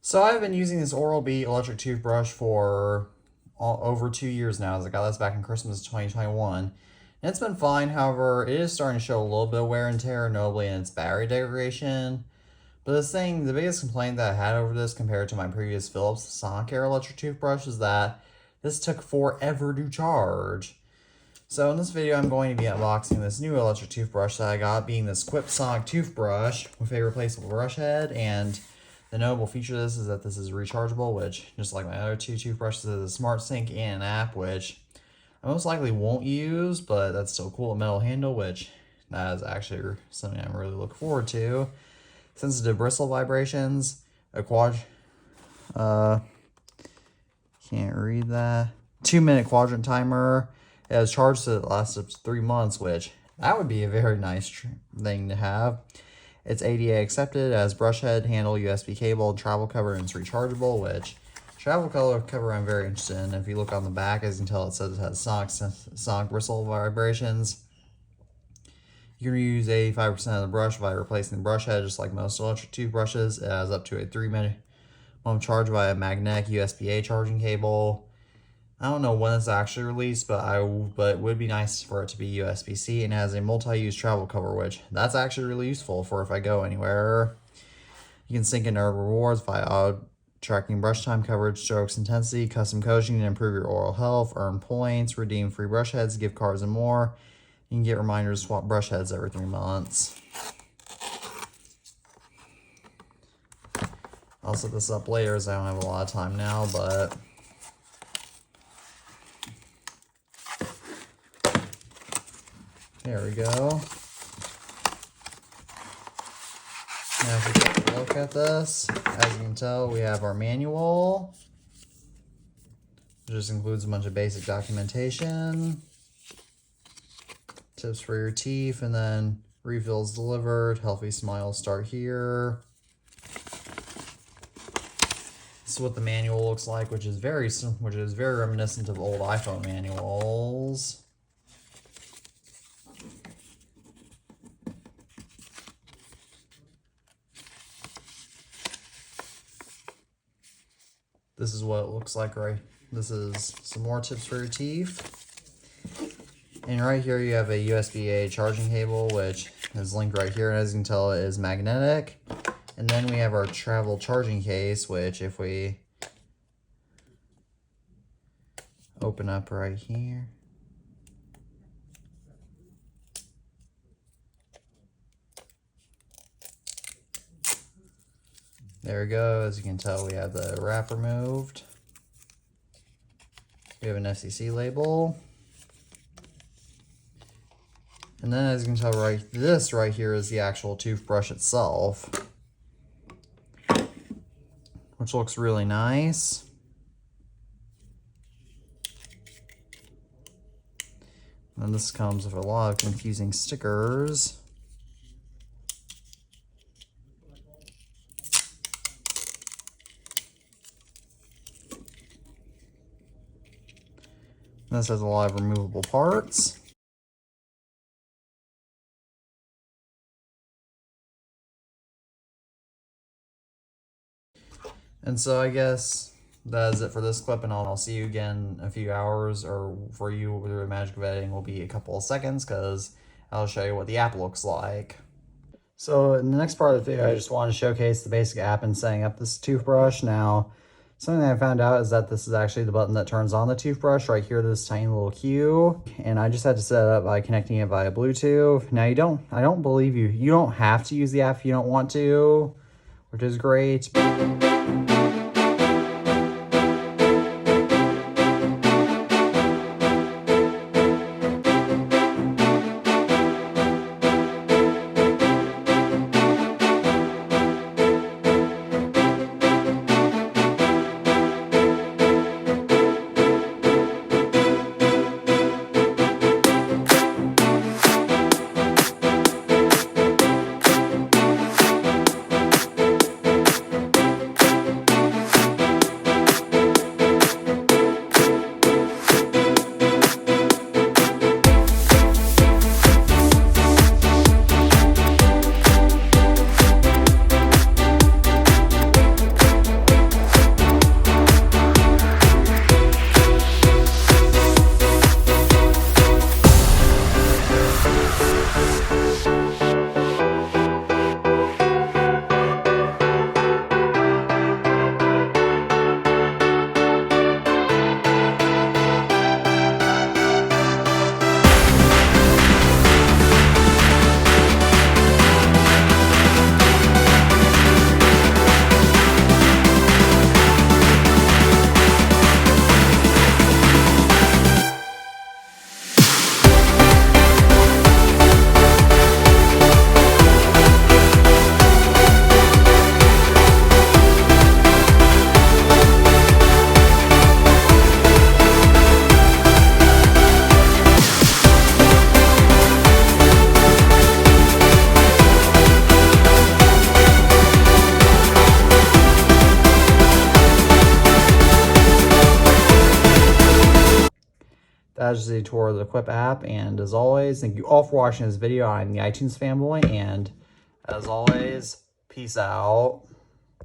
So I've been using this Oral-B electric toothbrush for over 2 years now, as I got this back in Christmas 2021. And it's been fine, however, it is starting to show a little bit of wear and tear, notably in its battery degradation. But the biggest complaint that I had over this compared to my previous Philips Sonicare electric toothbrush is that this took forever to charge. So in this video, I'm going to be unboxing this new electric toothbrush that I got, being this Quip Sonic toothbrush with a replaceable brush head. And the notable feature of this is that this is rechargeable, which, just like my other two toothbrushes, is a smart sync and an app, which I most likely won't use, but that's still cool. A metal handle, which that is actually something I'm really looking forward to. Sensitive bristle vibrations, a can't read that. 2-minute quadrant timer. It has charged so it lasts up to 3 months, which that would be a very nice thing to have. It's ADA accepted, as brush head, handle, USB cable, travel cover, and it's rechargeable, which travel cover I'm very interested in. If you look on the back, as you can tell, it says it has sonic bristle vibrations. You can reuse 85% of the brush by replacing the brush head, just like most electric toothbrushes. It has up to a 3-minute charge via magnetic USB-A charging cable. I don't know when it's actually released, but it would be nice for it to be USB-C, and it has a multi-use travel cover, which that's actually really useful for if I go anywhere. You can sync in rewards via tracking brush time, coverage, strokes, intensity, custom coaching to improve your oral health, earn points, redeem free brush heads, gift cards, and more. You can get reminders to swap brush heads every 3 months. I'll set this up later as I don't have a lot of time now, but there we go. Now if we take a look at this, as you can tell, we have our manual. It just includes a bunch of basic documentation, tips for your teeth, and then refills delivered, healthy smiles start here. This is what the manual looks like, which is very reminiscent of old iPhone manuals. This is what it looks like, right? This is some more tips for your teeth. And right here you have a USB-A charging cable, which is linked right here. And as you can tell, it is magnetic. And then we have our travel charging case, which if we open up right here, there we go. As you can tell, we have the wrap removed. We have an FCC label. And then as you can tell, this right here is the actual toothbrush itself, which looks really nice. And this comes with a lot of confusing stickers. This has a lot of removable parts. And so I guess that is it for this clip, and I'll see you again in a few hours, or for you, the magic of editing will be a couple of seconds, because I'll show you what the app looks like. So in the next part of the video, I just want to showcase the basic app in setting up this toothbrush. Now, something that I found out is that this is actually the button that turns on the toothbrush right here, this tiny little Q. And I just had to set it up by connecting it via Bluetooth. Now I don't believe you don't have to use the app if you don't want to, which is great. That is a tour of the Quip app, and as always, thank you all for watching this video. I'm the iTunes fanboy, and as always, peace out.